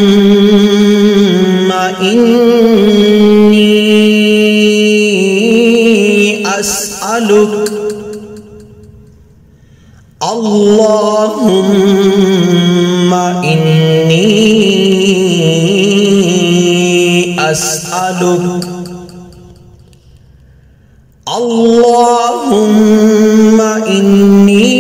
اللهم إني أسألك اللهم إني أسألك اللهم إني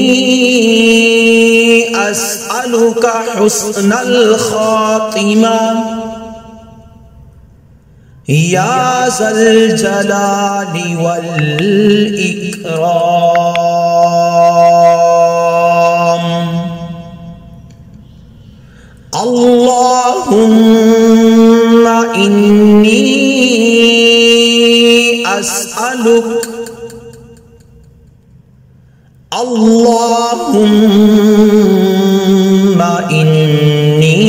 أسألك حسن الخاتمة يا ذا الجلال والإكرام اللهم إني أسألك اللهم إني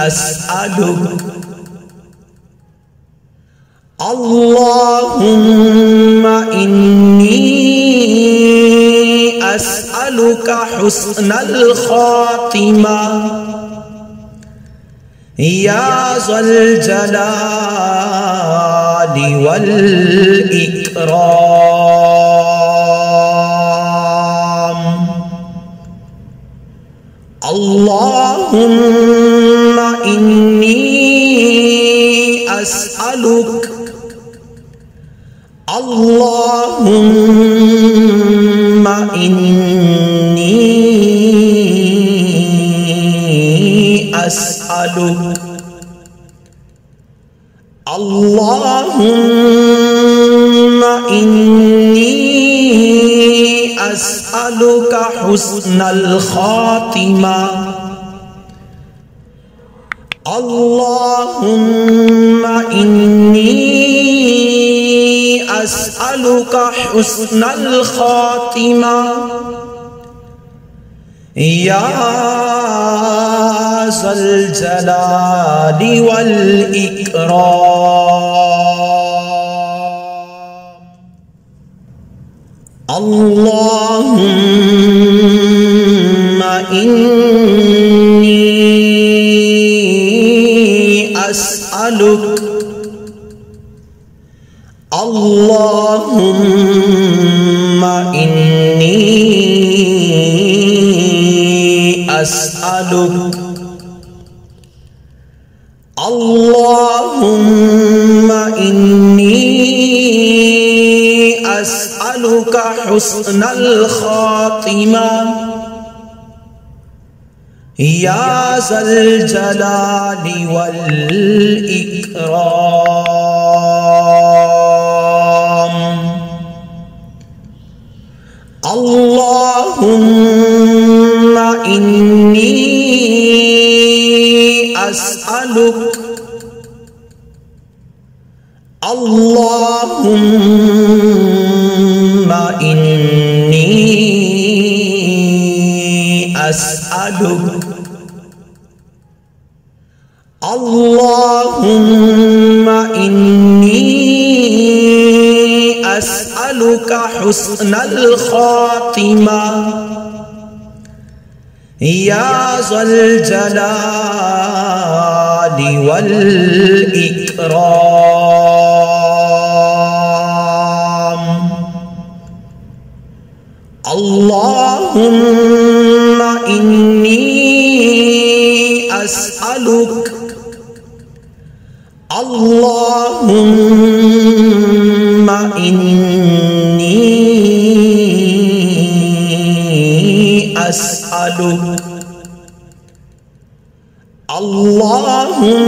أسألك اللهم إني أسألك حسن الخاتمة يا ذا الجلال والإكرام اللهم إني أسألك اللهم إني أسألك اللهم إني أسألك حسن الخاتمة اللهم إني أسألك حسن الخاتمة يا ذا الجلال والإكرام اللهم إني أسألك اللهم إني أسألك اللهم إني أسألك حسن الخاتمة يا ذا الجلال والإكرام اللهم إني أسألك اللهم إني أسألك اللهم إني أسألك حسن الخاتمة يا ذا الجلال والإكرام اللهم إني أسألك اللهم إني أسألك اللهم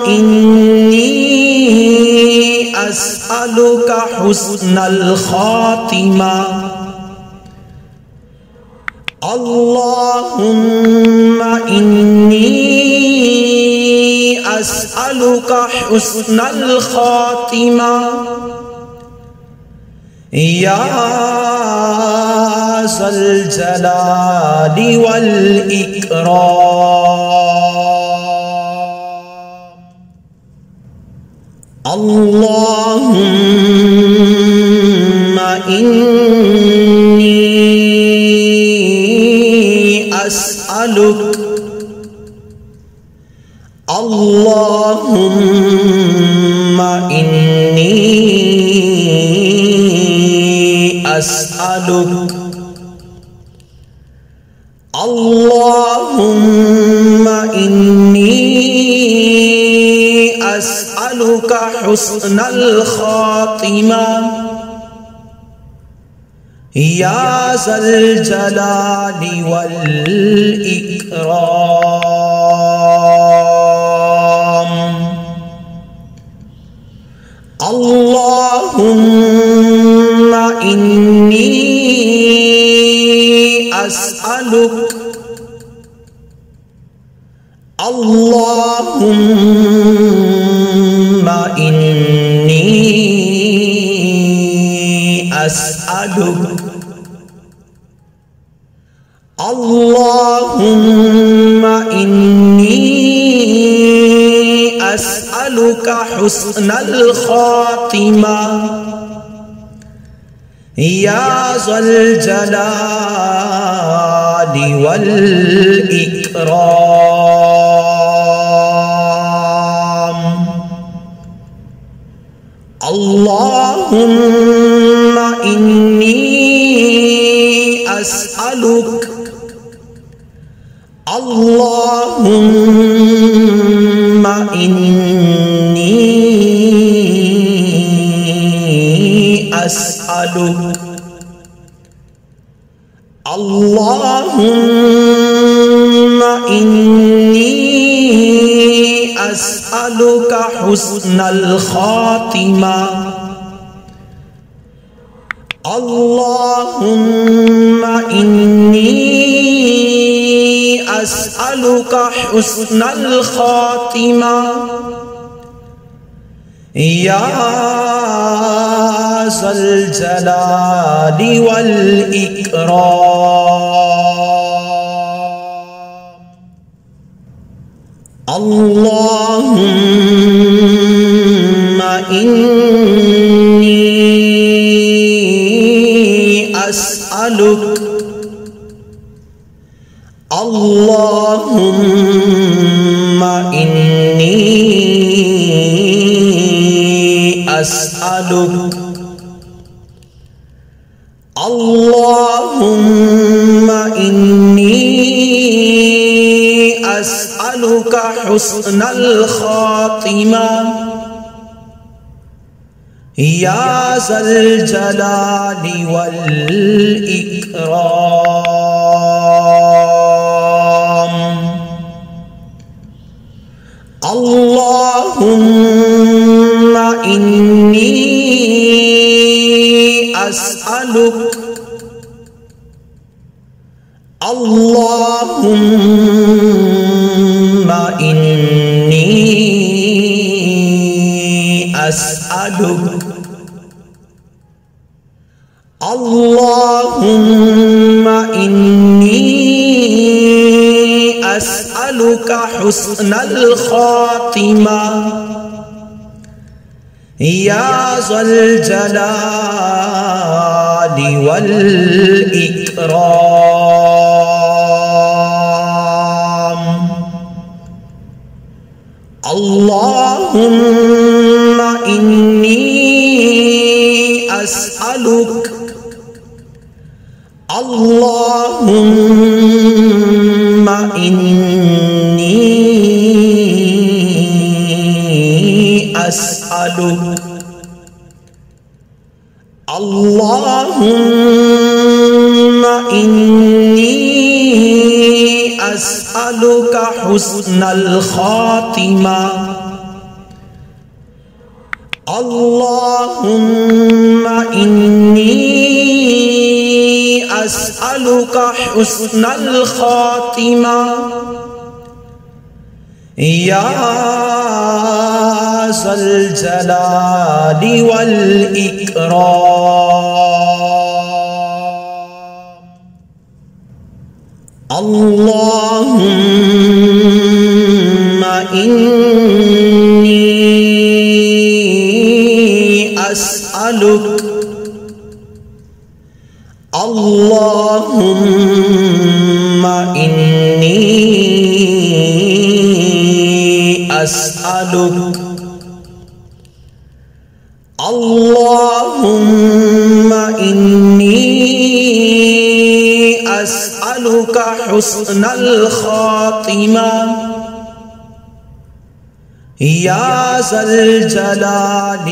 إني أسألك حسن الخاتمة اللهم إني أسألك حسن الخاتمة يا ذا الجلال والإكرام اللهم إني أسألك اللهم إني أسألك اللهم إني أسألك حسن الخاتمة يا ذا الجلال والإكرام اللهم إني أسألك اللهم إني أسألك اللهم إني أسألك حسن الخاتمة يا ذا الجلال والإكرام اللهم إني أسألك اللهم إني أسألك اللهم إني أسألك حسن الخاتمة اللهم إني أسألك حسن الخاتمة يا ذا الجلال والإكرام اللهم إني أسألك اللهم إني أسألك اللهم إني أسألك حسن الخاتمة يا ذا الجلال والإكرام اللهم إني أسألك اللهم إني أسألك اللهم إني أسألك حسن الخاتمة يا ذا الجلال والإكرام اللهم إني أسألك اللهم إني أسألك اللهم إني أسألك حسن الخاتمة اللهم إني أسألك حسن الخاتمة يا ذا الجلال والإكرام اللهم إني أسألك اللهم إني أسألك اللهم إني أسألك حسن الخاتمة يا ذا الجلال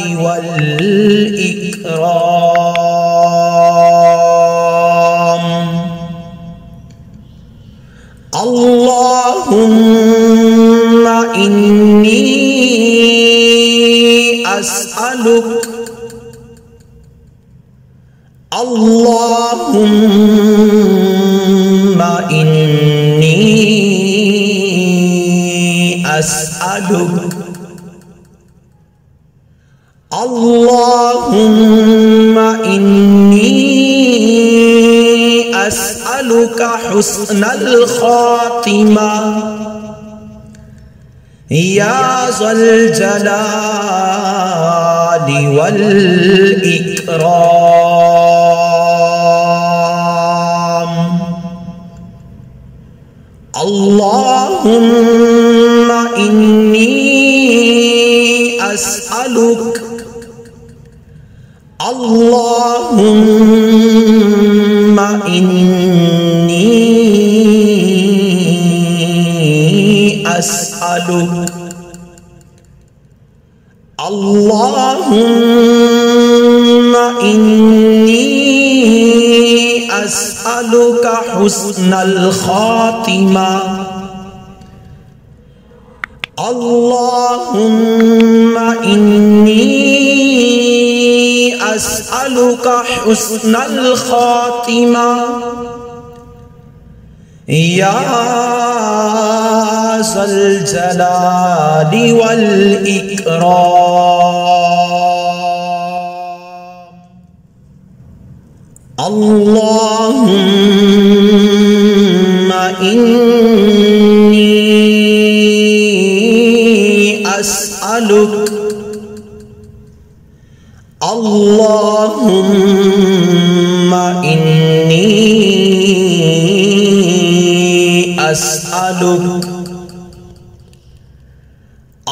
والإكرام اللهم إني أسألك اللهم إني أسألك اللهم إني أسألك حسن الخاتمة يا ذا الجلال والإكرام اللهم إني أسألك اللهم إني أسألك اللهم إني أسألك حسن الخاتمة اللهم إني أسألك حسن الخاتمة يا ذا الجلال والإكرام اللهم إني أسألك اللهم إني أسألك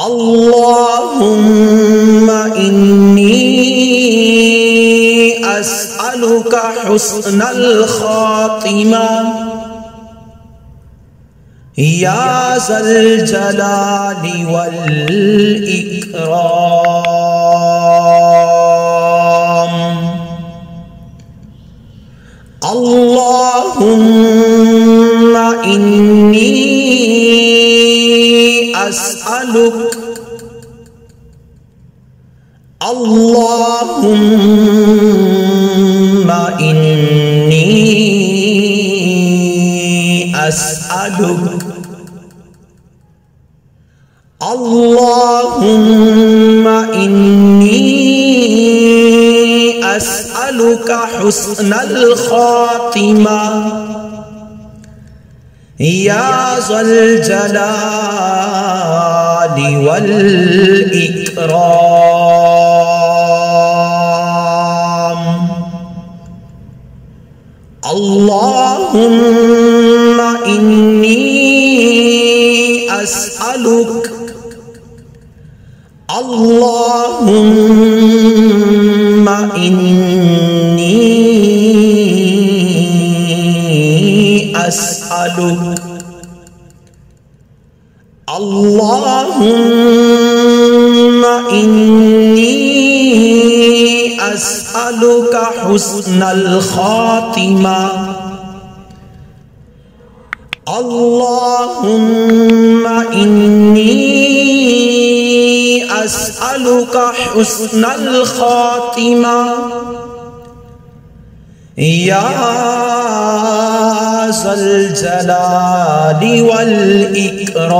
اللهم إني أسألك حسن الخاتمة يا ذا الجلال والإكرام اللهم إني أسألك اللهم إني أسألك اللهم إني أسألك حسن الخاتمة يا ذا الجلال والإكرام اللهم إني أسألك اللهم إني أسألك اللهم إني أسألك حسن الخاتمة اللهم إني أسألك حسن الخاتمة يا ذا الجلال والإكرام